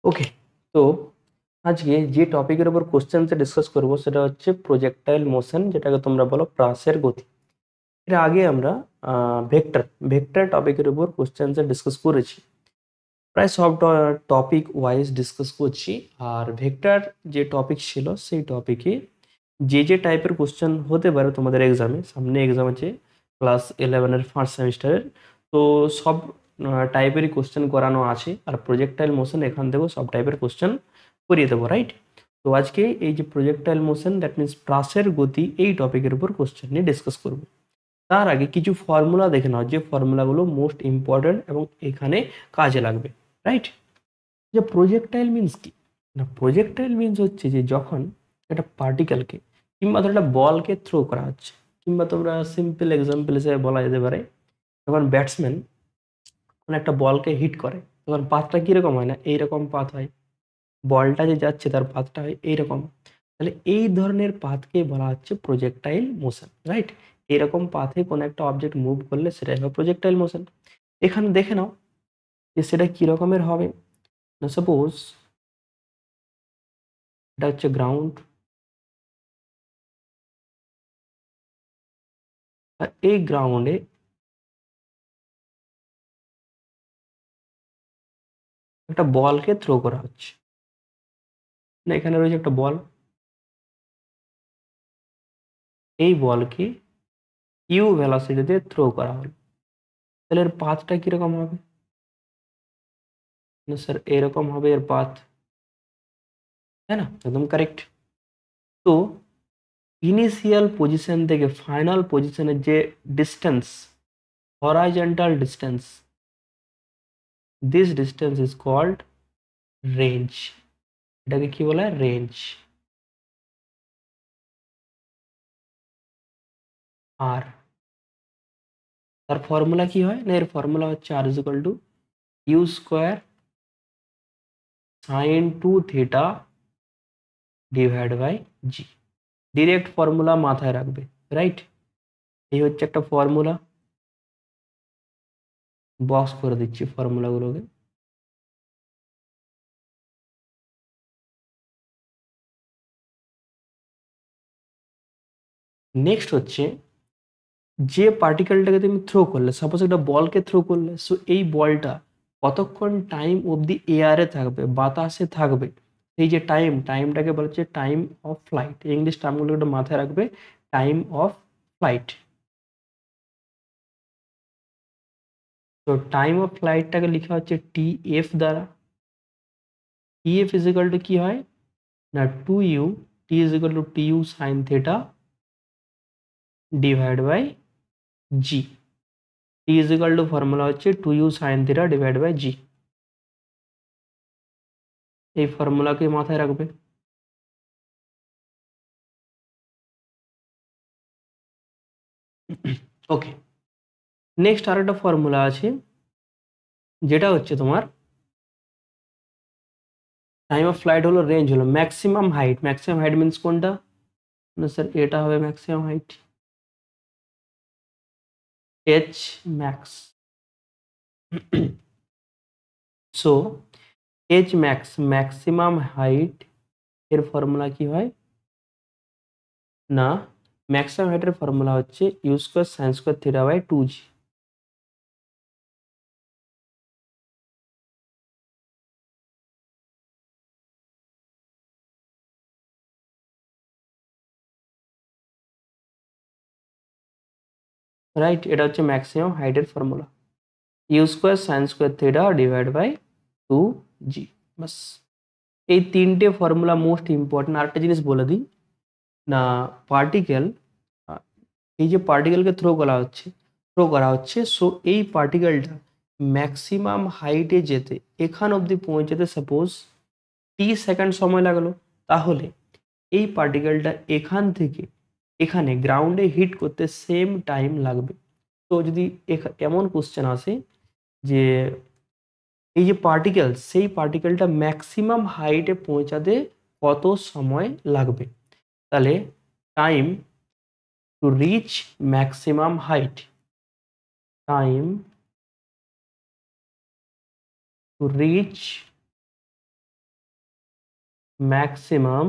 ওকে, তো আজকে যে টপিকের উপর কোশ্চেনটা ডিসকাস করব সেটা হচ্ছে প্রজেক্টাইল মোশন, যেটাকে তোমরা বলো প্রাসের গতি। এর আগে আমরা ভেক্টর ভেক্টর টপিকের উপর কোশ্চেনটা ডিসকাস করেছি। প্রায় সব টপিক ওয়াইজ ডিসকাস করছি। আর ভেক্টর যে টপিক ছিল সেই টপিকে যে টাইপের কোশ্চেন হতে পারে তোমাদের এক্সামে, সামনে এক্সাম আছে ক্লাস 11-এর ফার্স্ট সেমিস্টারের, তো সব টাইপেরই কোশ্চেন করানো আছে। আর প্রজেক্টাইল মোশন এখান থেকেও সব টাইপের কোশ্চেন করিয়ে দেবো, রাইট? তো আজকে এই যে প্রজেক্টাইল মোশন, দ্যাট মিনস প্রাসের গতি, এই টপিকের উপর কোশ্চেন নিয়ে ডিসকাস করব। তার আগে কিছু ফর্মুলা দেখে নাও, যে ফর্মুলাগুলো মোস্ট ইম্পর্ট্যান্ট এবং এখানে কাজে লাগবে, রাইট? যে প্রজেক্টাইল মিন্স কি না, প্রজেক্টাইল মিন্স হচ্ছে যে যখন একটা পার্টিকেলকে কিংবা ধরো একটা বলকে থ্রো করা হচ্ছে, কিংবা তোমরা সিম্পল এক্সাম্পল হিসেবে বলা যেতে পারে যখন ব্যাটসম্যান কোনো একটা বলকে হিট করে তখন পাথটা কীরকম হয়, না এইরকম পাথ হয়। বলটা যে যাচ্ছে তার পাথটা হয় এইরকম। তাহলে এই ধরনের পাথকে বলা হচ্ছে প্রজেক্টাইল মোশন, রাইট? এরকম পাথে কোনো একটা অবজেক্ট মুভ করলে সেটাই হবে প্রজেক্টাইল মোশন। এখানে দেখে নাও যে সেটা কী রকমের হবে। না সাপোজ এটা হচ্ছে গ্রাউন্ড, আর এই গ্রাউন্ডে একটা বলকে থ্রো করা হচ্ছে। না এখানে রয়েছে একটা বল, এই বলকে ইউ ভেলোসিটিতে থ্রো করা হলো। তাহলে এর পাথটা কিরকম হবে? না স্যার এরকম হবে এর পাথ, তাই না? একদম কারেক্ট। তো ইনিশিয়াল পজিশন থেকে ফাইনাল পজিশনের যে distance, horizontal distance, this distance is called range. এটাকে কি বলা হয়? রেঞ্জ। আর তার ফর্মুলা কি হয়? না এর ফর্মুলা হচ্ছে R is equal to you square sine 2 theta divide by g. Direct formula মাথায় রাখবে, রাইট? এই হচ্ছে একটা ফর্মুলা, বক্স করে দিচ্ছি ফর্মুলাগুলোকে। নেক্সট হচ্ছে যে পার্টিকেলটাকে তুমি থ্রো করলে, সাপোজ একটা বলকে থ্রো করলে, সো এই বলটা কতক্ষণ টাইম অবধি এয়ারে থাকবে, বাতাসে থাকবে, এই যে টাইমটাকে বলা হচ্ছে টাইম অফ ফ্লাইট। ইংলিশ টার্মগুলো একটু মাথায় রাখবে, টাইম অফ ফ্লাইট। তো টাইম অফ ফ্লাইটটাকে লেখা হচ্ছে টি এফ দ্বারা। T F is equal to কি হয় না 2u, T is equal to T u sine theta divide by g. T is equal to formula হচ্ছে 2u sine theta divide by g. এই ফর্মুলাকে মাথায় রাখবে। ওকে, নেক্সট আরেকটা ফর্মুলা আছে, যেটা হচ্ছে তোমার টাইম অফ ফ্লাইট হলো রেঞ্জ হলো maximum height. Maximum height means কোনটা? না স্যার এটা হবে maximum height, H max. So H max, maximum height, এর ফর্মুলা কি হয় না, ম্যাক্সিমাম হাইটের ফর্মুলা হচ্ছে you square sine square theta by 2g। Right, এটা হচ্ছে ম্যাক্সিমাম হাইটের formula, u square sine square theta divide by 2g। বাস, এই তিনটে ফর্মুলা মোস্ট ইম্পর্টেন্ট। আরেকটা জিনিস বলে দিই না, পার্টিকেল, এই যে পার্টিকেলকে থ্রো করা হচ্ছে, সো এই পার্টিকেলটা ম্যাক্সিমাম হাইটে যেতে, এখান অবধি পৌঁছাতে সাপোজ টি সেকেন্ড সময় লাগলো, তাহলে এই পার্টিকেলটা এখান থেকে এখানে গ্রাউন্ডে হিট করতে সেম টাইম লাগবে। তো যদি এমন কোশ্চেন আসে যে এই যে পার্টিকেল, সেই পার্টিকেলটা ম্যাক্সিমাম হাইটে পৌঁছাতে কত সময় লাগবে, তাহলে time to reach maximum height, time to reach maximum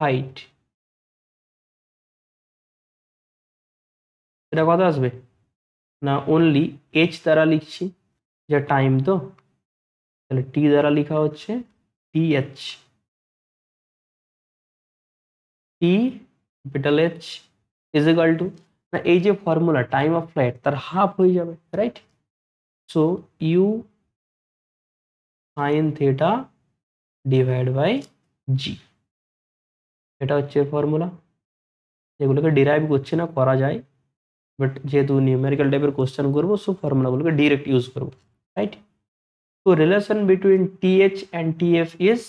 height, এটা কত আসবে না অনলি এইচ দ্বারা লিখছি, যে টাইম, তো তাহলে টি দ্বারা লেখা হচ্ছে TH, T capital H is equal to, না এই যে ফর্মুলা টাইম অফ ফ্লাইট তার হাফ হয়ে যাবে, right? So u sine theta divide by g, এটা হচ্ছে ফর্মুলা। এগুলোকে ডিরাইভ করছি না, করা যায়, বাট যেহেতু নিউমেরিক্যাল টাইপের কোশ্চেন করবো সো ফর্মুলাগুলোকে ডিরেক্ট ইউজ করবো, রাইট? তো relation between TH and TF is,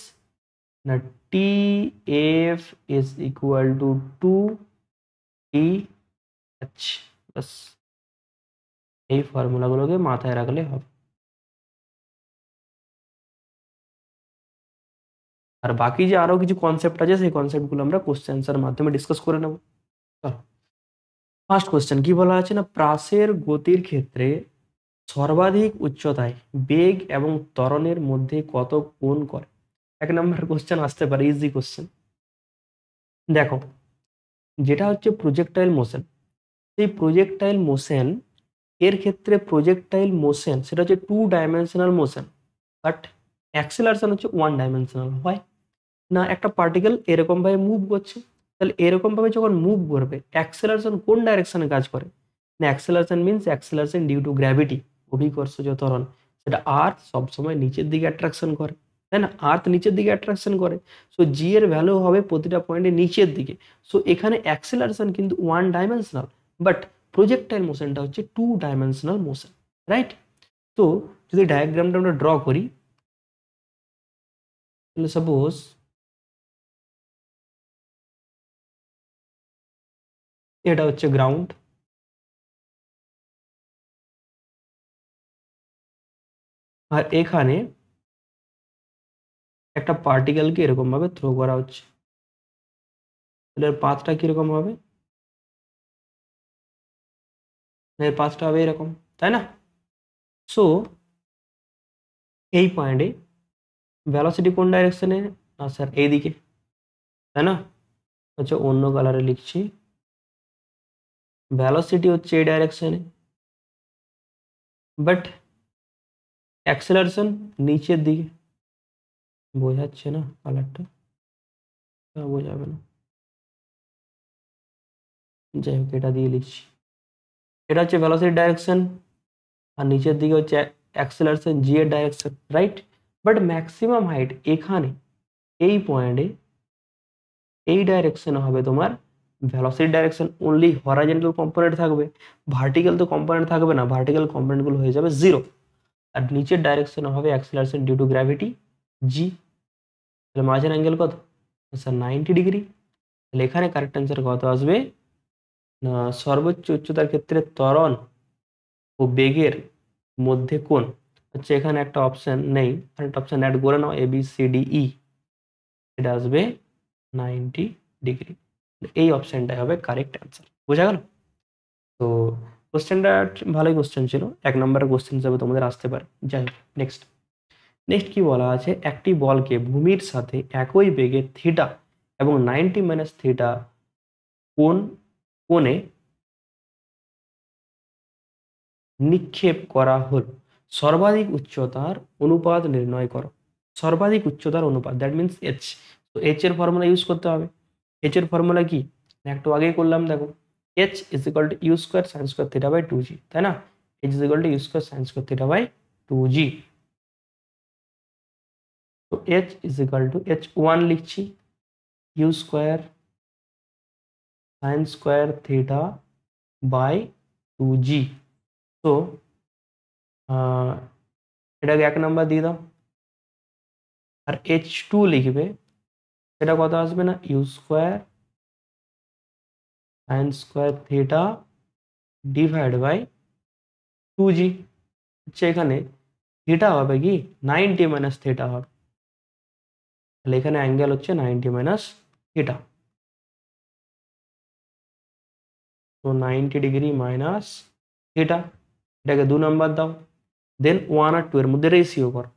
না টিএফ ইজ ইকুয়াল টু 2টিএইচ, বাস এই ফর্মুলাগুলোকে মাথায় রাখলে হবে। আর বাকি যে আরো কিছু কনসেপ্ট আছে সেই কনসেপ্টগুলো আমরা কোশ্চেন আনসার মাধ্যমে ডিসকাস করে নেব। ফার্স্ট কোশ্চেন কি বলা আছে না, প্রাসের গতির ক্ষেত্রে সর্বাধিক উচ্চতায় বেগ এবং ত্বরণের মধ্যে কত কোণ করে? এক নম্বর কোশ্চেন আসতে পারে, ইজি কোশ্চেন। দেখো, যেটা হচ্ছে প্রজেক্টাইল মোশন, সেই প্রজেক্টাইল মোশন এর ক্ষেত্রে প্রজেক্টাইল মোশন সেটা হচ্ছে 2 ডাইমেনশনাল মোশন, বাট অ্যাক্সেলারেশন হচ্ছে 1 ডাইমেনশনাল। হয় না একটা পার্টিকেল এরকম ভাবে মুভ করছে, তাহলে এরকম ভাবে যখন মুভ করবে অ্যাক্সেলারেশন কোন ডাইরেকশনে কাজ করে? না acceleration means acceleration due to gravity, অভিকর্ষজ ত্বরণ। সেটা আর্থ সবসময় নিচের দিকে অ্যাট্রাকশন করে, তাই না? আর্থ নিচের দিকে অ্যাট্রাকশন করে, সো জি এর ভ্যালু হবে প্রতিটা পয়েন্টে নিচের দিকে। সো এখানে অ্যাক্সেলারেশন কিন্তু 1 ডাইমেনশনাল, বাট প্রজেক্টাইল মোশনটা হচ্ছে 2 ডাইমেনশনাল মোশন, রাইট? তো যদি ডায়াগ্রামটা আমরা ড্র করি, তাহলে সাপোজ এটা হচ্ছে গ্রাউন্ড, আর এখানে একটা পার্টিকেলকে এরকম ভাবে থ্রো করা হচ্ছে, তাহলে এর পাথটা কিরকম হবে? এর পাথটা হবে এরকম, তাই না? সো এই পয়েন্টে ভেলোসিটি কোন ডাইরেকশনে? না স্যার এইদিকে, তাই না? হচ্ছে অন্য কালারে লিখছি, ভেলোসিটি হচ্ছে এই ডাইরেকশনে, বাট অ্যাক্সেলারেশন নিচের দিকে। বোঝাচ্ছে না কালারটা? বোঝাবে না, যাই হোক এটা দিয়ে লিখছি। এটা হচ্ছে ভেলোসিটি ডাইরেকশন, আর নিচের দিকে হচ্ছে অ্যাক্সেলারেশন জি এর direction, right? But maximum height এখানে এই পয়েন্টে এই ডাইরেকশনে হবে তোমার velocity direction, only horizontal component থাকবে, ভার্টিক্যাল তো কম্পোনেন্ট থাকবে না, ভার্টিক্যাল কম্পোনেন্টগুলো হয়ে যাবে 0। আর নিচের ডাইরেকশনে হবে অ্যাক্সেলারেশন ডিউ টু গ্র্যাভিটি জি। তাহলে মাঝের অ্যাঙ্গেল কত? Sir 90 degree. তাহলে এখানে কারেক্ট অ্যান্সার কত আসবে না, সর্বোচ্চ উচ্চতার ক্ষেত্রে ত্বরণ ও বেগের মধ্যে কোণ হচ্ছে, এখানে একটা অপশন নেই, আরেকটা অপশন অ্যাড করে নাও, A B C D E, এটা আসবে 90 ডিগ্রি। এই অপশনটাই হবে কারেক্ট অ্যান্সার। বোঝা গেল? তো কোশ্চেনটা ভালোই কোশ্চেন ছিল, 1 নম্বরের কোশ্চেন হিসাবে তোমাদের আসতে পারে। যাই হোক, নেক্সট নেক্সট কি বলা আছে, একটি বলকে ভূমির সাথে একই বেগে থিটা এবং 90 - থিটা কোণে নিক্ষেপ করা হল, সর্বাধিক উচ্চতার অনুপাত নির্ণয় করো। সর্বাধিক উচ্চতার অনুপাত, দ্যাট মিনস এইচ। তো এইচ এর ফর্মুলা ইউজ করতে হবে। এইচ এর ফর্মুলা কি? একটু আগেই করলাম, দেখো, H is equal to you square sine square theta by 2g, তাই না? H is equal to you square sine square theta by 2g। তো H is equal to h1 লিখছি, U square sine square theta by 2g। তো এটাকে 1 নম্বর দিয়ে দাও। আর h2 লিখবে, সেটা কত আসবে না, you square sine square theta divide by 2g। হচ্ছে এখানে থিটা হবে কি 90 - থিটা হবে, তাহলে এখানে অ্যাঙ্গেল হচ্ছে 90 - থিটা। তো 90 ডিগ্রি মাইনাস থিটা, এটাকে 2 নম্বর দাও, দেন 1 আর 2 এর মধ্যে রেশিও করো,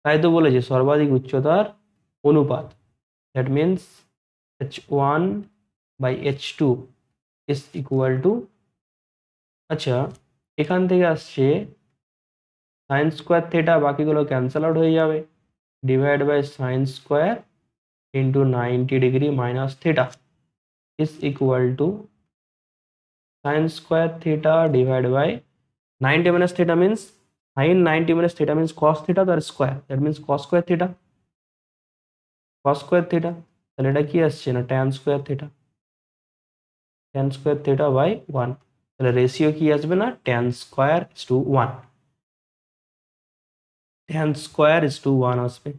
তাই তো বলেছি সর্বাধিক উচ্চতার অনুপাত, that means h1 by h2 is equal to, আচ্ছা এখান থেকে আসছে সাইন স্কোয়ার থিটা, বাকিগুলো ক্যান্সেল আউট হয়ে যাবে, divide by sine square into 90 degree minus theta is equal to sine square theta divide by 90 minus theta means sin 90 minus theta means cos theta, তার square, that means cos square theta, cos square theta, তাহলে এটা কি আসছে না tan square theta, tan square theta by 1, তাহলে ratio কি আসবে না tan square is to 1, tan square is to 1 আসবে।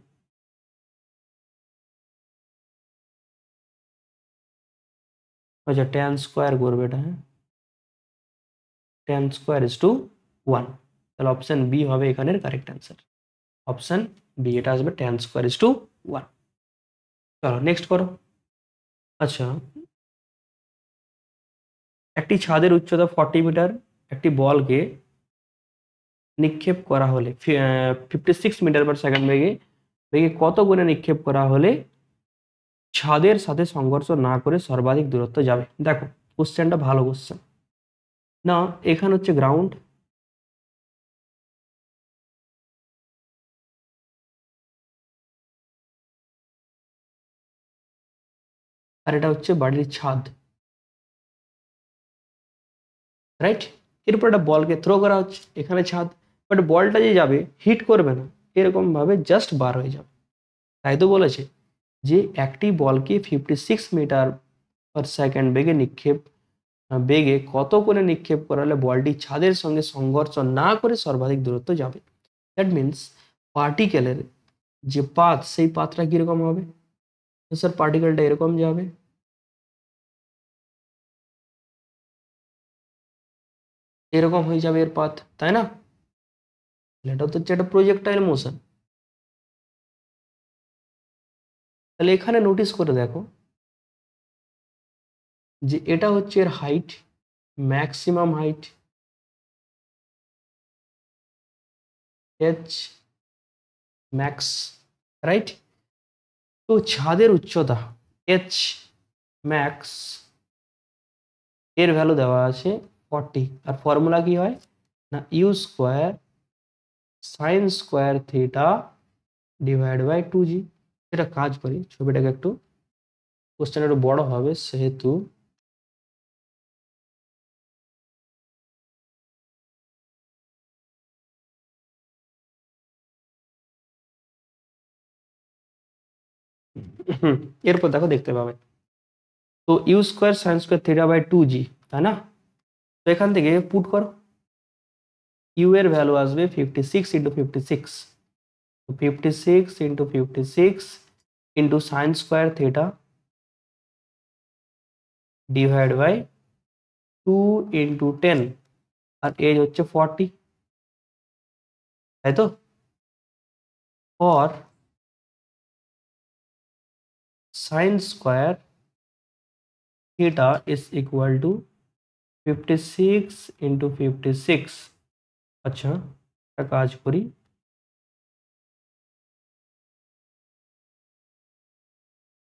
আচ্ছা tan স্কোয়ার করবে এটা, হ্যাঁ tan স্কোয়ার ইজ টু 1, তাহলে অপশন বি হবে এখানের কারেক্ট অ্যান্সার, অপশন বি এটা আসবে tan স্কোয়ার ইজ টু 1। চলো নেক্সট করো। আচ্ছা একটি ছাদের উচ্চতা 40 মিটার, একটি বলকে নিক্ষেপ করা হলে 56 মিটার পার সেকেন্ড বেগে বেগে কত গুণে নিক্ষেপ করা হলে ছাদের সাথে সংঘর্ষ না করে সর্বাধিক দূরত্ব যাবে। দেখো কোশ্চেনটা ভালো কোশ্চেন না, এখানে হচ্ছে গ্রাউন্ড, আর এটা হচ্ছে বাড়ির ছাদ, রাইট। এরপর একটা বলকে থ্রো করা হচ্ছে, এখানে ছাদ, বাট বলটা যে যাবে হিট করবে না, এরকম ভাবে জাস্ট বার হয়ে যাবে। তাই তো বলেছে যে একটি বলকে 56 মিটার পার সেকেন্ড বেগে নিক্ষেপ বেগে কত করে নিক্ষেপ করালে বলটি ছাদের সঙ্গে সংঘর্ষ না করে সর্বাধিক দূরত্ব যাবে। দ্যাট মিনস পার্টিকেলের যে পাথ, সেই পাথটা কিরকম হবে, তো স্যার পার্টিকেলটা এরকম যাবে, এরকম হয়ে যাবে এর পাথ, তাই না। এটা তো হচ্ছে একটা প্রজেক্টাইল মোশন। তাহলে এখানে নোটিস করে দেখো যে এটা হচ্ছে এর height, maximum height H max, right. তো ছাদের উচ্চতা এইচ ম্যাক্স এর ভ্যালু দেওয়া আছে 40, আর ফর্মুলা কি হয় না you square sine square theta divide by 2g। এটা কাজ করি, ছবিটাকে একটু, কোশ্চেন একটু বড় হবে সেহেতু এরপর দেখো দেখতে পাবে, তো U square sine square theta by 2g, তাই না। তো এখান থেকে পুট করো, ইউ এর ভ্যালু আসবে 56 into 56, 56 into 56 into sine square theta divide by 2 into 10, আর এজ হচ্ছে 40, তাই তো। और sine square theta is equal to 56 into 56। अच्छा একটা কাজ করি,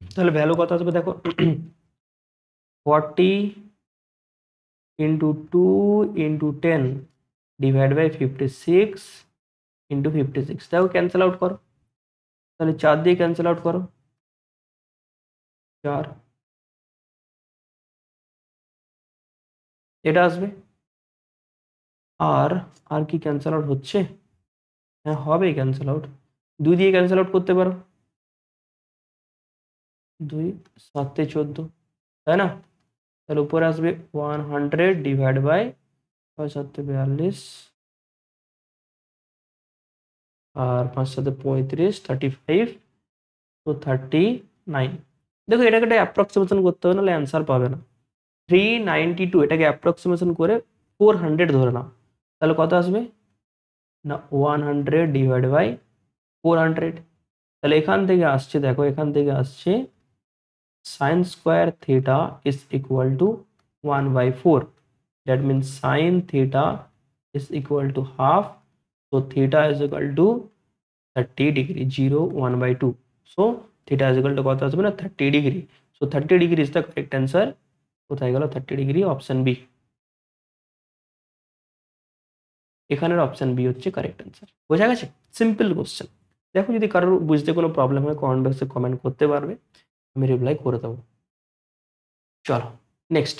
তাহলে ভ্যালু কত আসবে দেখো 40 into 2 into 10 divide by 56 into 56, দেখো ক্যান্সেল আউট করো, তাহলে 4 দিয়ে ক্যান্সেল আউট করো, 4 এটা আসবে, আর আর কি ক্যান্সেল আউট হচ্ছে, হ্যাঁ হবে ক্যান্সেল আউট, 2 দিয়ে ক্যান্সেল আউট করতে পারো, 2 7 14, তাই না। তাহলে উপরে আসবে 100 ডিভাইড বাই 6 আর 5 35, 35, তো 39। দেখো এটাকে একটা অ্যাপ্রক্সিমেশন করতে হবে, নাহলে অ্যান্সার পাবে না। 392 এটাকে অ্যাপ্রক্সিমেশন করে 400 ধরে নাও, তাহলে কত আসবে না 100 ডিভাইড বাই 400, তাহলে এখান থেকে আসছে, দেখো এখান থেকে আসছে sine square theta is equal two 1/4, that means sin theta is equal to half, so theta is equal to 30 degree 0 1/2 so theta is equal to কত আসবে না 30 degree so 30 degree is the correct answer কোথায় গেল 30 degree option B এখানের option B হচ্ছে correct answer বোঝা গেছে simple question দেখো যদি কারোর বুঝতে কোনো প্রবলেম হয় কমেন্ট বক্সে কমেন্ট করতে পারবে আমি রিপ্লাই করে দেবো চলো নেক্সট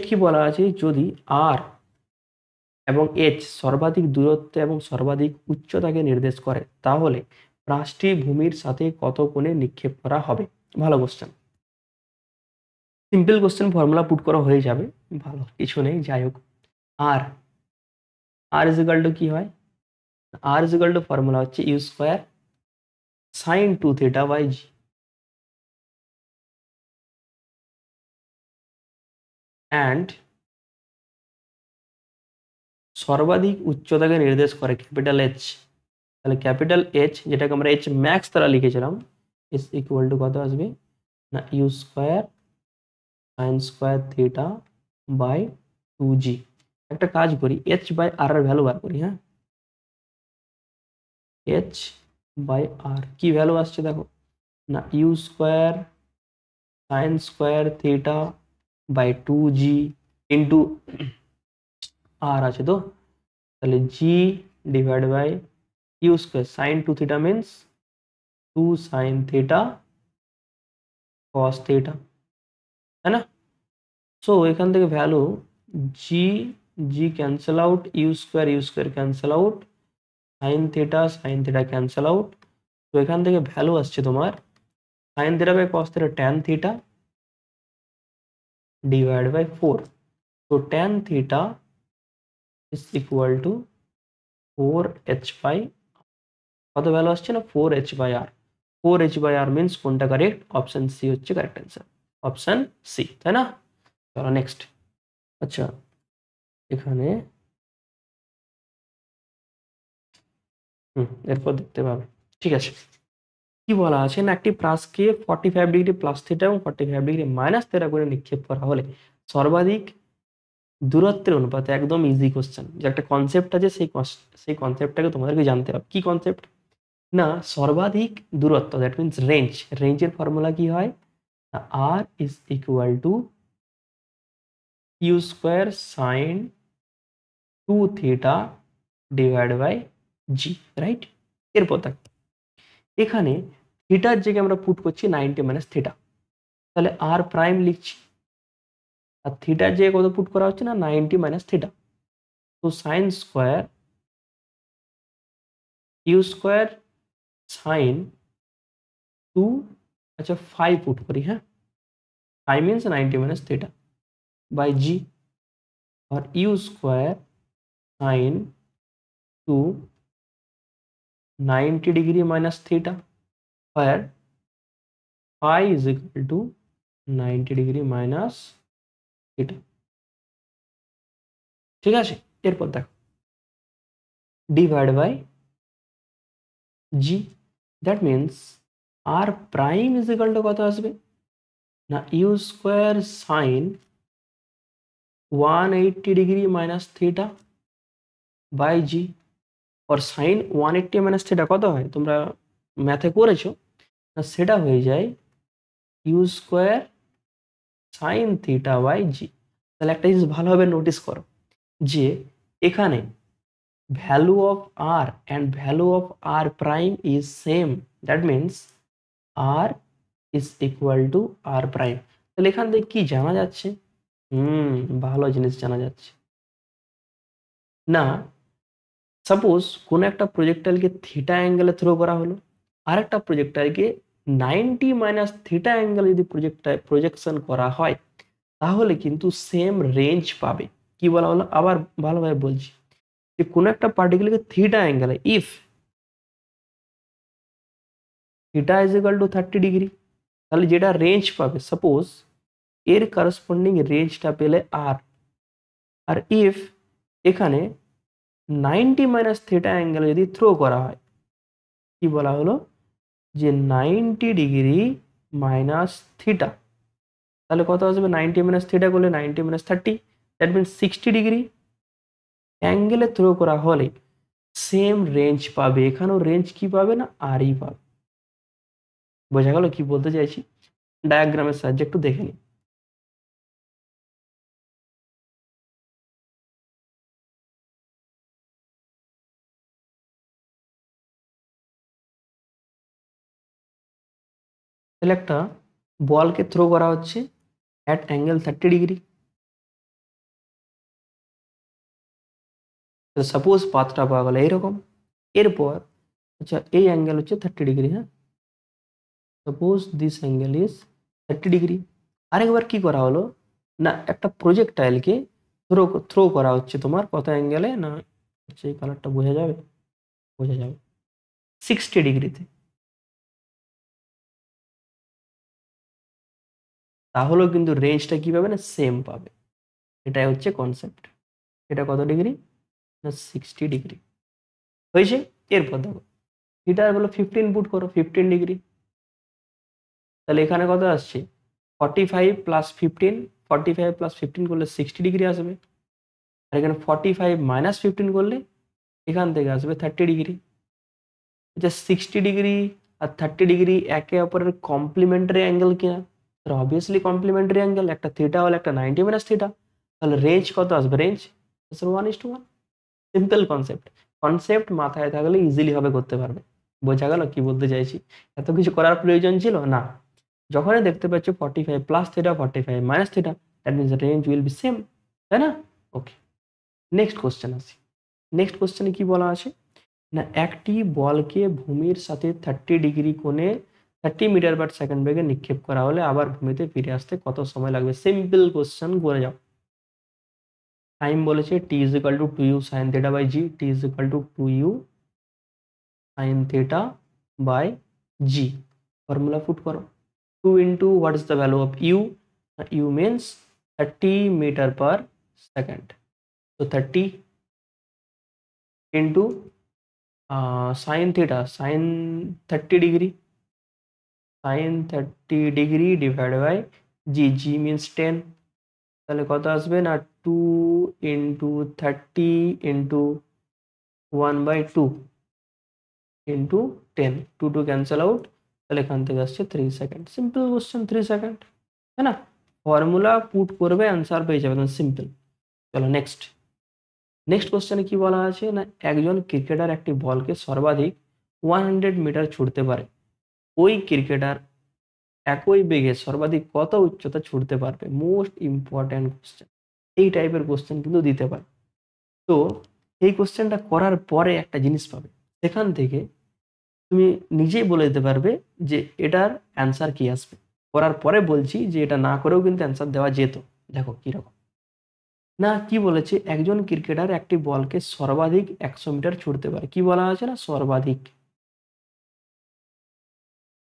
কি বলা আছে যদি আর এবং এইচ সর্বাধিক দূরত্ব এবং সর্বাধিক উচ্চতাকে নির্দেশ করে তাহলে প্রাসটি ভূমির সাথে কত কোণে নিক্ষেপ করা হবে ভালো question simple question formula put করা হয়ে যাবে ভালো কিছু নেই যাই হোক আর ইজ ইকুয়াল টু কি হয় R is equal to formula হচ্ছে you square sine 2 theta by G and সর্বাধিক উচ্চতাকে নির্দেশ করে ক্যাপিটাল এইচ তাহলে ক্যাপিটাল এইচ যেটাকে আমরা এইচ ম্যাক্স দ্বারা লিখেছিলাম ইজ ইকুয়াল টু কত আসবে না you square sine square theta by 2g একটা কাজ করি এইচ বাই আর এর ভ্যালু বার করি হ্যাঁ এইচ বাই আর কি ভ্যালু আসছে দেখো না you square sine square theta by 2g into R আছে তো তাহলে g divide by u square sine 2 theta means 2 sine theta cos theta है ना সো এখান থেকে value g g cancel out u square cancel out sine theta cancel out তো এখান থেকে ভ্যালু আসছে তোমার sine theta by cos theta tan theta divide by 4 তো tan theta is equal two 4h by কত value আসছে না 4h by R 4h by R means কোনটা কারেক্ট অপশন সি হচ্ছে কারেক্ট অ্যান্সার অপশন সি তাই না চলো next আচ্ছা এখানে এরপর দেখতে পাবে ঠিক আছে কি বলা আছে না একটি প্রাসকে 45 ডিগ্রি প্লাস থিটা এবং 45 ডিগ্রি মাইনাস থিটা করে নিক্ষেপ করা হলে সর্বাধিক দূরত্বের অনুপাতে একদম ইজি কোশ্চেন যে একটা কনসেপ্ট আছে সেই কনসেপ্টটাকে তোমাদেরকে জানতে হবে কি কনসেপ্ট না সর্বাধিক দূরত্ব দ্যাট মিনস রেঞ্জের ফর্মুলা কি হয় R is equal to you square sine 2 theta divide by g right এরপর দেখ এখানে থিটার জায়গায় আমরা পুট করছি 90 মাইনাস থিটা তাহলে আর প্রাইম লিখছি আর থিটার জায়গায় কত পুট করা হচ্ছে না 90 মাইনাস থিটা তো sine square u square sine 2 अच्छा 5 पुट करी है 5 means 90 minus theta by g और u square sine 2 90 degree minus theta पर phi is equal to 90 degree minus theta ठीक है एरपर देखो divide by g that means R prime is equal to কত আসবে না you square sine 180 degree minus theta by g और sign 180 minus theta কত হয় তোমরা ম্যাথে করেছো না সেটা হয়ে যায় u square sine theta by g তাহলে একটা জিনিস ভালোভাবে নোটিস করো যে এখানে value of R and value of R prime is same that means R is equal to R prime তাহলে এখান থেকে কি জানা যাচ্ছে ভালো জিনিস জানা যাচ্ছে না সাপোজ কোনো একটা প্রজেক্টাইলকে থিটা অ্যাঙ্গেলে থ্রো করা হলো আর একটা প্রজেক্টাইলকে 90 মাইনাস থিটা অ্যাঙ্গেলে যদি প্রজেকশন করা হয় তাহলে কিন্তু সেম রেঞ্জ পাবে কি বলা হলো আবার ভালোভাবে বলছি যে কোনো একটা পার্টিকেলকে থিটা অ্যাঙ্গেলে if theta is equal two 30 degree তাহলে যেটা রেঞ্জ পাবে সাপোজ এর করসপন্ডিং রেঞ্জটা পেলে আর ইফ এখানে 90 মাইনাস থিটা অ্যাঙ্গেলে যদি থ্রো করা হয় কি বলা হলো যে 90 ডিগ্রি মাইনাস থিটা তাহলে কত আসবে 90 মাইনাস থিটা করলে 90 মাইনাস 30 দ্যাট মিনস 60 ডিগ্রি অ্যাঙ্গেলে থ্রো করা হলে সেম রেঞ্জ পাবে, এখানেও রেঞ্জ কি পাবে না আরই পাবে। বোঝা গেল কি বলতে চাইছি? ডায়াগ্রামের সাহায্যে একটু দেখে নিই। তাহলে একটা বলকে থ্রো করা হচ্ছে অ্যাট অ্যাঙ্গেল 30 ডিগ্রি। সাপোজ পাথটা পাওয়া গেল এইরকম। এরপর আচ্ছা এই অ্যাঙ্গেল হচ্ছে 30 ডিগ্রি, হ্যাঁ, suppose this angle is 30 degree. আরেকবার কি করা হলো না, একটা প্রজেক্টাইলকে থ্রো থ্রো করা হচ্ছে তোমার কত অ্যাঙ্গেলে না, হচ্ছে এই কালারটা বোঝা যাবে, বোঝা যাবে 60 ডিগ্রিতে। তাহলেও কিন্তু রেঞ্জটা কি পাবে না সেম পাবে। এটাই হচ্ছে কনসেপ্ট। এটা কত ডিগ্রি না 60 ডিগ্রি হয়েছে। এরপর দেখো এটার বলো 15 পুট করো 15 ডিগ্রি। তাহলে এখানে কত আসছে 45 + 15, 45 + 15 করলে 60 ডিগ্রি আসবে। আর এখানে 45 - 15 করলে এখান থেকে আসবে 30 ডিগ্রি। আচ্ছা 60 ডিগ্রি আর 30 ডিগ্রি একে অপরের কমপ্লিমেন্টারি অ্যাঙ্গেল কিনা? অবভিয়াসলি কমপ্লিমেন্টারি অ্যাঙ্গেল, একটা থিটা হলে একটা 90 - থিটা। তাহলে রেঞ্জ কত আসবে? রেঞ্জ 1:1। Simple concept. কনসেপ্ট মাথায় থাকলে ইজিলি হবে করতে পারবে। বোঝা গেল কি বলতে চাইছি? এত কিছু করার প্রয়োজন ছিল না। যখনই দেখতে পাচ্ছ 45 + theta 45 - theta, that means range will be same, তাই না? ওকে, নেক্সট কোশ্চেন আসি। নেক্সট কোশ্চেনে কি বলা আছে না, একটি বলকে ভূমির সাথে 30 ডিগ্রি কোণে 30 মিটার/সেকেন্ড বেগে নিক্ষেপ করা হলে আবার ভূমিতে ফিরে আসতে কত সময় লাগবে? সিম্পল কোশ্চেন করে যাও। টাইম বলেছে t = 2u sin theta by g, t = 2u sin theta by g। Formula put করো। 2 into what is the value of u? U means 30 meter/second, so 30 into sin theta, sin 30 degree, sin 30 degree divided by g means 10। তাহলে কত আসবে না 2 into 30 into 1/2 into 10, 2 to cancel out, তাহলে এখান থেকে আসছে 3 second. Simple question, 3 second, তাই না? ফর্মুলা পুট করবে অ্যান্সার পেয়ে যাবে, সিম্পল। চলো নেক্সট। নেক্সট কোশ্চেনে কি বলা আছে না, একজন ক্রিকেটার একটি বলকে সর্বাধিক 100 মিটার ছুটতে পারে। ওই ক্রিকেটার একই বেগে সর্বাধিক কত উচ্চতা ছুটতে পারবে? Most important question. এই টাইপের কোশ্চেন কিন্তু দিতে পারে। তো এই কোশ্চেনটা করার পরে একটা জিনিস পাবে, সেখান থেকে তুমি নিজেই বলে দিতে পারবে যে এটার অ্যান্সার কি আসবে। করার পরে বলছি যে এটা না করেও কিন্তু অ্যান্সার দেওয়া যেত। দেখো কিরকম না, কি বলেছে একজন ক্রিকেটার একটি বলকে সর্বাধিক 100 মিটার ছুটতে পারে। কি বলা আছে না সর্বাধিক।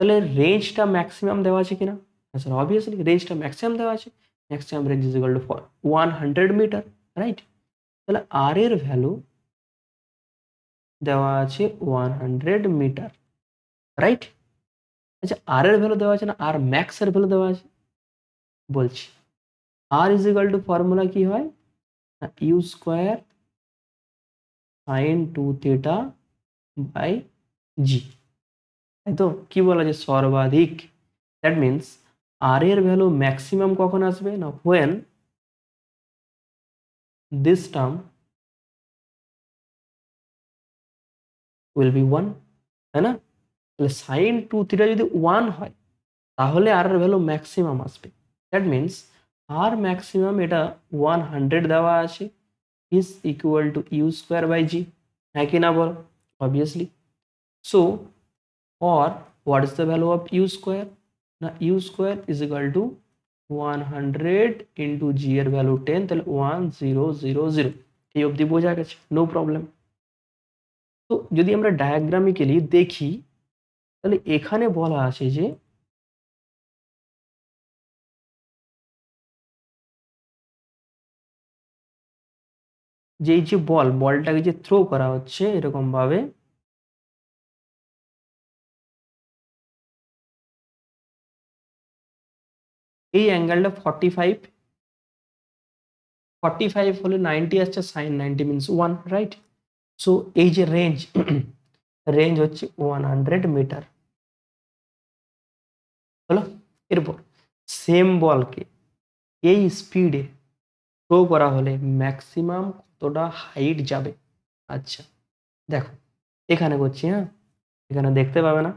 তাহলে রেঞ্জটা ম্যাক্সিমাম দেওয়া আছে কিনা? স্যার অবভিয়াসলি রেঞ্জটা ম্যাক্সিমাম দেওয়া আছে। Maximum range is equal to 100 metre, right? তাহলে আর এর ভ্যালু দেওয়া আছে 100 মিটার, রাইট? আচ্ছা আর এর ভ্যালু দেওয়া আছে না, আর ম্যাক্স এর ভ্যালু দেওয়া আছে। বলছি R is equal to formula কি হয় না you square sine 2 theta by g. তাই তো? কি বলা যায় সর্বাধিক, দ্যাট মিনস আর এর ভ্যালু ম্যাক্সিমাম কখন আসবে না when this term will be 1, তাই না? তাহলে সাইন 2 থিটা যদি 1 হয় তাহলে আর এর ভ্যালু ম্যাক্সিমাম আসবে। দ্যাট মিনস আর ম্যাক্সিমাম এটা 100 দেওয়া আছে is equal to you square by g, হ্যাঁ কি না বলো? Obviously. So or what is the value of u square? না u square is equal to 100 into g এর ভ্যালু 10, তাহলে 1000। এই অবধি বোঝা গেছে, নো প্রবলেম। তো যদি আমরা ডায়াগ্রামিক্যালি দেখি তাহলে এখানে বলা আছে যে এই যে বলটাকে যে থ্রো করা হচ্ছে এরকম ভাবে, এই অ্যাঙ্গেলটা 45 হলে 90 আসছে, সাইন 90 মিনস 1, রাইট? সো এই যে রেঞ্জ রেঞ্জ হচ্ছে 100 মিটার হলো। এরপর সেম বলকে এই স্পিডে থ্রো করা হলে ম্যাক্সিমাম কতটা হাইট যাবে। আচ্ছা দেখো এখানে করছি, হ্যাঁ এখানে দেখতে পাবে না,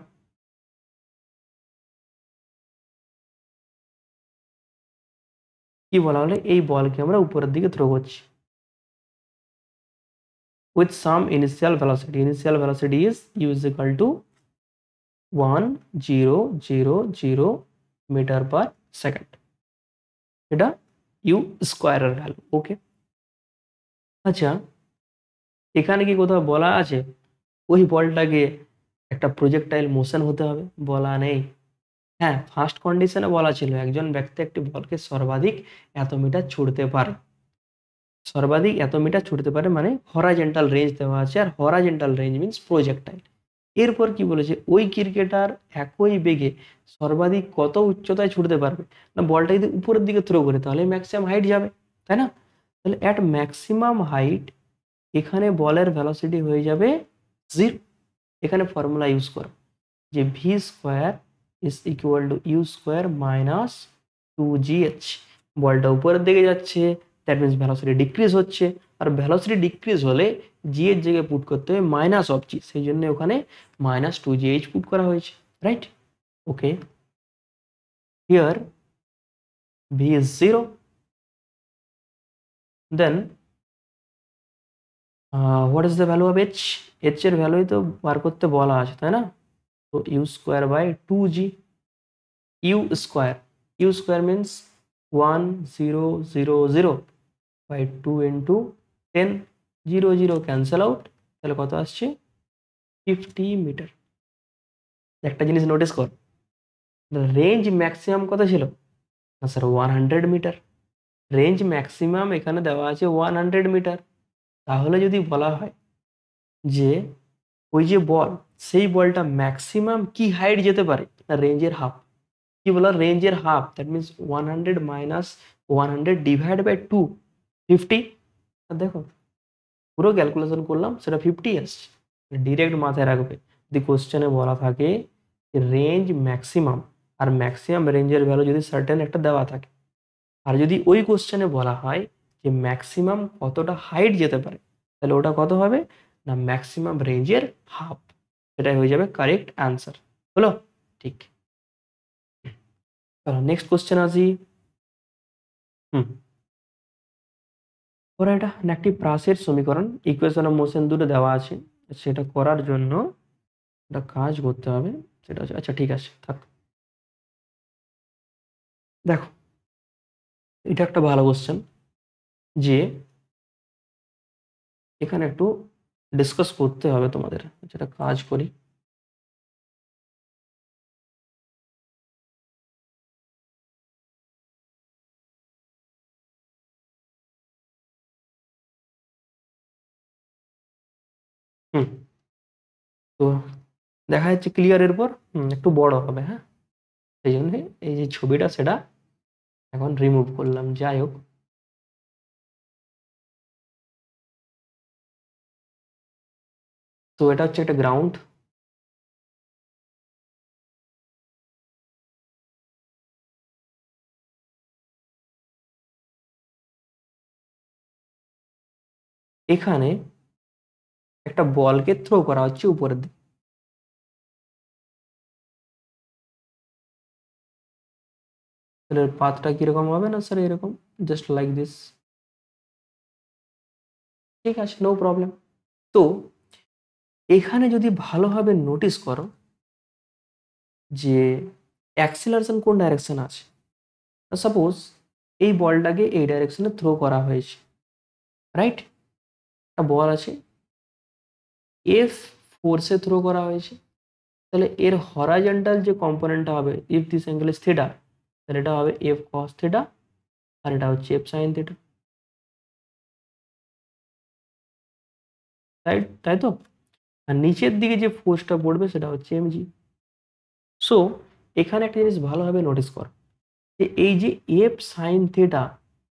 কি বলা হলে এই বলকে আমরা উপরের দিকে থ্রো করছি with some initial velocity. Initial velocity is u is equal to 1000 metre per second, এটা ইউ স্কোয়ারের ভ্যালু। ওকে আচ্ছা এখানে কি কোথাও বলা আছে ওই বলটাকে একটা প্রজেক্টাইল মোশন হতে হবে? বলা নেই। হ্যাঁ ফার্স্ট কন্ডিশনে বলা ছিল একজন ব্যক্তি একটি বলকে সর্বাধিক এত মিটার ছুড়তে পারে, সর্বাধিক এত মিটার ছুটতে পারে মানে হরাইজন্টাল রেঞ্জ দেওয়া আছে, আর হরাইজন্টাল রেঞ্জ মিন্স প্রজেক্টাইল। এরপর কি বলেছে ওই ক্রিকেটার একই বেগে সর্বাধিক কত উচ্চতায় ছুটতে পারবে, না বলটা যদি উপরের দিকে থ্রো করে তাহলে ম্যাক্সিমাম হাইট যাবে, তাই না? তাহলে অ্যাট ম্যাক্সিমাম হাইট এখানে বলের ভেলোসিটি হয়ে যাবে 0। এখানে ফর্মুলা ইউজ করো যে V square is equal to you square minus 2gh। বলটা উপরের দিকে যাচ্ছে, দ্যাট মিনস ভেলোসিটি ডিক্রিজ হচ্ছে, আর ভেলোসিটি ডিক্রিজ হলে জি এর জায়গায় পুট করতে হবে মাইনাস অফ জি, সেই জন্য ওখানে -2gh পুট করা হয়েছে, right? Okay here V is 0, then what is the value of H? H এর ভ্যালুই তো বার করতে বলা আছে, তাই না? তো U square by 2g, U square means 1000 by 2 into 10, 0 cancel out, তাহলে কত আসছে 50 মিটার। একটা জিনিস নোটিস কর, রেঞ্জ ম্যাক্সিমাম কত ছিল? না স্যার 100 মিটার। রেঞ্জ ম্যাক্সিমাম এখানে দেওয়া আছে 100 মিটার। তাহলে যদি বলা হয় যে ওই যে বল, সেই বলটা ম্যাক্সিমাম কি হাইট যেতে পারে, না রেঞ্জের হাফ। কি বলা রেঞ্জের half, that means 100 minus 100 divide by 2, 50। আর দেখো পুরো ক্যালকুলেশন করলাম সেটা 50 আসছে। ডিরেক্ট মাথায় রাখবে যদি কোশ্চেনে বলা থাকে রেঞ্জ ম্যাক্সিমাম, আর ম্যাক্সিমাম রেঞ্জের ভ্যালু যদি সার্টেন একটা দেওয়া থাকে, আর যদি ওই কোশ্চেনে বলা হয় যে ম্যাক্সিমাম কতটা হাইট যেতে পারে, তাহলে ওটা কত হবে, না ম্যাক্সিমাম রেঞ্জের হাফ। সেটাই হয়ে যাবে কারেক্ট অ্যান্সার। হলো? ঠিক। চলো নেক্সট কোশ্চেন আসি। ওরা এটা একটি প্রাসের সমীকরণ, ইকুয়েশন অফ মোশন দুটো দেওয়া আছে, সেটা করার জন্য একটা কাজ করতে হবে, সেটা হচ্ছে, আচ্ছা ঠিক আছে থাক। দেখো এটা একটা ভালো কোশ্চেন, যে এখানে একটু ডিসকাস করতে হবে তোমাদের, যেটা কাজ করি। হুম তো দেখা যাচ্ছে ক্লিয়ার, এরপর একটু বড় হবে, হ্যাঁ সেই জন্য এই যে ছবিটা সেটা এখন রিমুভ করলাম। যাই হোক, তো এটা হচ্ছে একটা গ্রাউন্ড, এখানে একটা বলকে থ্রো করা হচ্ছে উপরের দিকে। তাহলে পাথটা কিরকম হবে, না স্যার এরকম জাস্ট লাইক দিস, ঠিক আছে নো প্রবলেম। তো এখানে যদি ভালোভাবে নোটিস করো যে অ্যাক্সিলারেশন কোন ডাইরেকশন আছে, সাপোজ এই বলটাকে এই ডাইরেকশনে থ্রো করা হয়েছে, রাইট? একটা বল আছে, এফ ফোর্সে থ্রো করা হয়েছে, তাহলে এর হরাইজন্টাল যে কম্পোনেন্টটা হবে, if this angle is theta, তাহলে এটা হবে এফ কস থিটা, আর এটা হচ্ছে এফ সাইন থিটা, রাইট? তাই তো? আর নিচের দিকে যে ফোর্সটা পড়বে সেটা হচ্ছে এমজি। সো এখানে একটা জিনিস ভালোভাবে নোটিস কর যে এই যে এফ সাইন থিটা,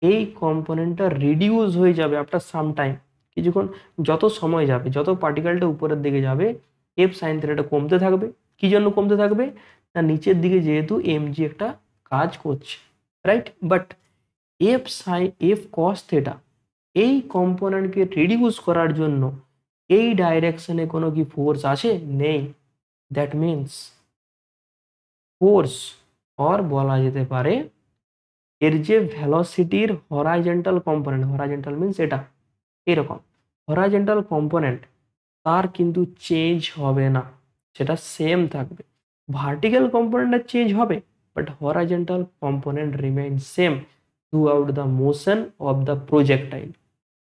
এই কম্পোনেন্টটা রিডিউস হয়ে যাবে আফটার সাম টাইম, কিছুক্ষণ যত সময় যাবে, যত পার্টিকেলটা উপরের দিকে যাবে, এফ সাইন থিটাটা কমতে থাকবে। কি জন্য কমতে থাকবে? না নিচের দিকে যেহেতু এমজি একটা কাজ করছে, right? But F cos theta এই কম্পোনেন্টকে রিডিউস করার জন্য এই ডাইরেকশনে কোনো কি ফোর্স আছে? নেই। দ্যাট মিনস ফোর্স, অর বলা যেতে পারে এর যে ভেলোসিটির হরাইজন্টাল কম্পোনেন্ট, হরাইজন্টাল মিনস এটা এরকম হরাইজন্টাল কম্পোনেন্ট, তার কিন্তু চেঞ্জ হবে না, সেটা সেম থাকবে। ভার্টিক্যাল কম্পোনেন্টটা চেঞ্জ হবে, but horizontal component remain same throughout the motion of the projectile,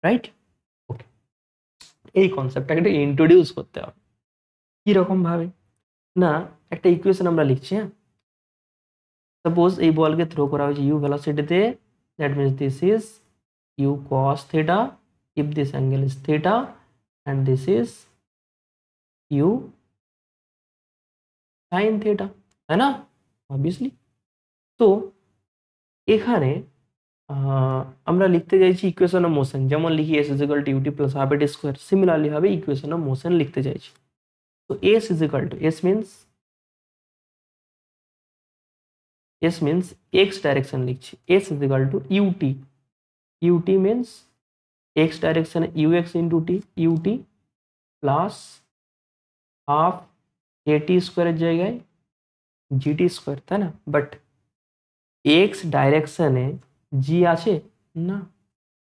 right? Okay, এই কনসেপ্টটাকে একটু ইন্ট্রোডিউস করতে হবে। কিরকম ভাবে? না একটা ইকুয়েশন আমরা লিখছি, হ্যাঁ। সাপোজ এই বলকে থ্রো করা হয়েছে ইউ ভেলোসিটিতে, that means this is u cos theta if this angle is theta and this is u sine theta, তাই না? অবভিয়াসলি। তো এখানে আমরা লিখতে চাইছি ইকুয়েশন অফ মোশন, যেমন লিখি s is equal to u t plus half a t square, similarly ভাবে ইকুয়েশন অফ মোশন লিখতে চাইছি। তো s is equal to s means x direction লিখছি, s is equal to u t, u t means x ডাইরেকশনে u x into t, u t plus half a t স্কোয়ারের জায়গায় GT square, তাই না? বাট এক্স ডাইরেকশনে জি আছে না,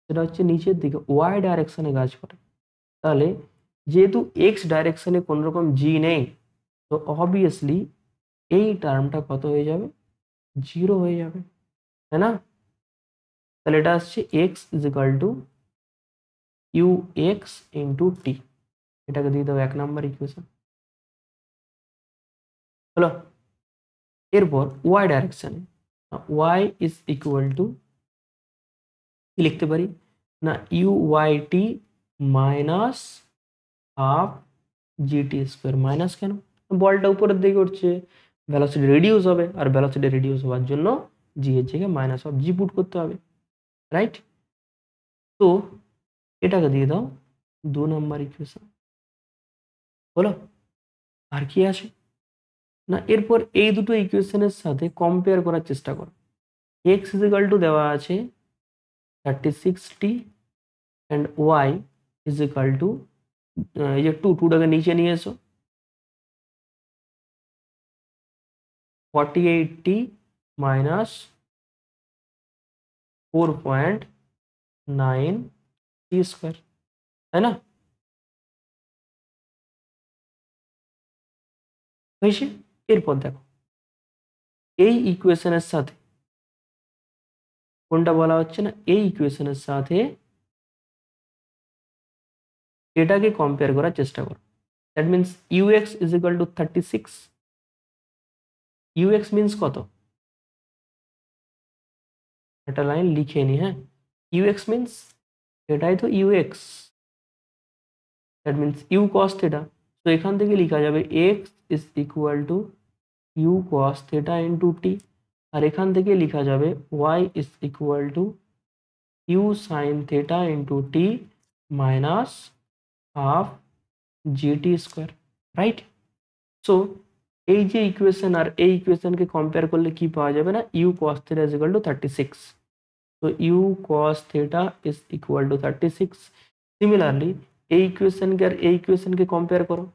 সেটা হচ্ছে নিচের দিকে ওয়াই ডাইরেকশনে কাজ করে। তাহলে যেহেতু এক্স ডাইরেকশনে কোনো রকম জি নেই, তো অবভিয়াসলি এই টার্মটা কত হয়ে যাবে? জিরো হয়ে যাবে, তাই না? তাহলে এটা আসছে x is equal to u x into t, এটাকে দিয়ে দাও 1 নম্বর ইকুয়েশন হলো। এরপর ওয়াই ডাইরেকশনে ওয়াই ইজ ইকুয়াল টু কি লিখতে পারি? না U Y T minus half GT square. Minus কেন? বলটা উপরের দিকে উঠছে, ভেলোসিটি রিডিউস হবে, আর ভেলোসিটি রিডিউস হওয়ার জন্য জি এর জায়গায় মাইনাস অফ জি পুট করতে হবে, রাইট? তো এটাকে দিয়ে দাও 2 নম্বর ইকুয়েশন হলো। আর কি আছে? না এরপর এই দুটো ইকুয়েশনের সাথে কম্পেয়ার করার চেষ্টা করো। এক্স ইজ ইকাল টু দেওয়া আছে 36t and Y is equal to এই যে টুটাকে নিচে নিয়ে এসো, 48t মাইনাস 4.9 টি স্কোয়ার, তাই না? হয়েছে? এরপর দেখো এই ইকুয়েশনের সাথে কোনটা বলা হচ্ছে? না এই ইকুয়েশনের সাথে এটাকে কম্পেয়ার করার চেষ্টা করো। That means UX is equal to 36, UX means কত? একটা লাইন লিখে নি, হ্যাঁ। ইউএক্স মিনস এটাই তো u x, that means u cos theta. তো এখান থেকে লেখা যাবে x is equal to u cos theta into t, আর এখান থেকে লেখা যাবে y is equal to u sine theta into t minus half GT square, right? So এই যে ইকুয়েশন আর এই ইকুয়েশনকে কম্পেয়ার করলে কি পাওয়া যাবে? না U cos theta is equal to 36, so u cos theta is equal to 36। Similarly a equation के और ए इक्वेशन के कंपेयर करो,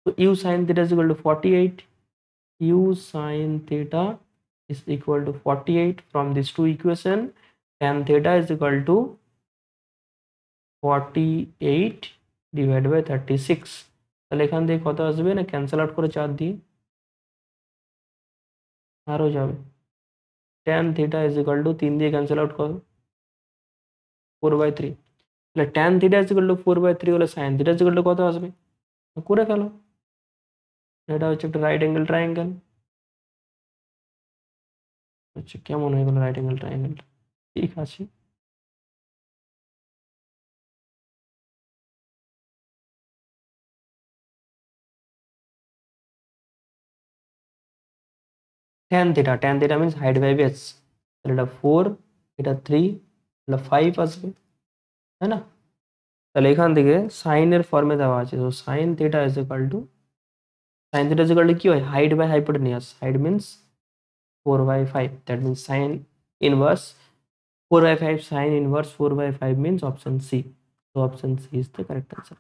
तो u sin theta is equal to 48, u sin theta is equal to 48 from these two equation, tan theta is equal to 48 divided by 36। তাহলে এখান থেকে কত আসবে? না ক্যান্সেল আউট করে 4 দিয়ে আরও যাবে, tan theta is equal to 3 দিয়ে ক্যান্সেল আউট করো 4/3, তাহলে tan theta is equal to 4/3 হলে sin theta is equal to কত আসবে? করে ফেলো, এটা হচ্ছে একটা রাইট অ্যাঙ্গেল ট্রায়াঙ্গেল। আচ্ছা কেমন হয়ে গেল রাইট অ্যাঙ্গেল ট্রায়াঙ্গেলটা? ঠিক আছে, tan theta মিনস হাইট বাই বেস, তাহলে এটা 4, এটা 3, এটা 5 আসবে, তাই না? তাহলে এখান থেকে সাইনের ফর্মে দেওয়া আছে, তো sine theta is equal to কি হয়, height by hypotenuse, height means 4/5, that means sin inverse 4/5, sin inverse 4/5 means option C. So option C is the correct answer.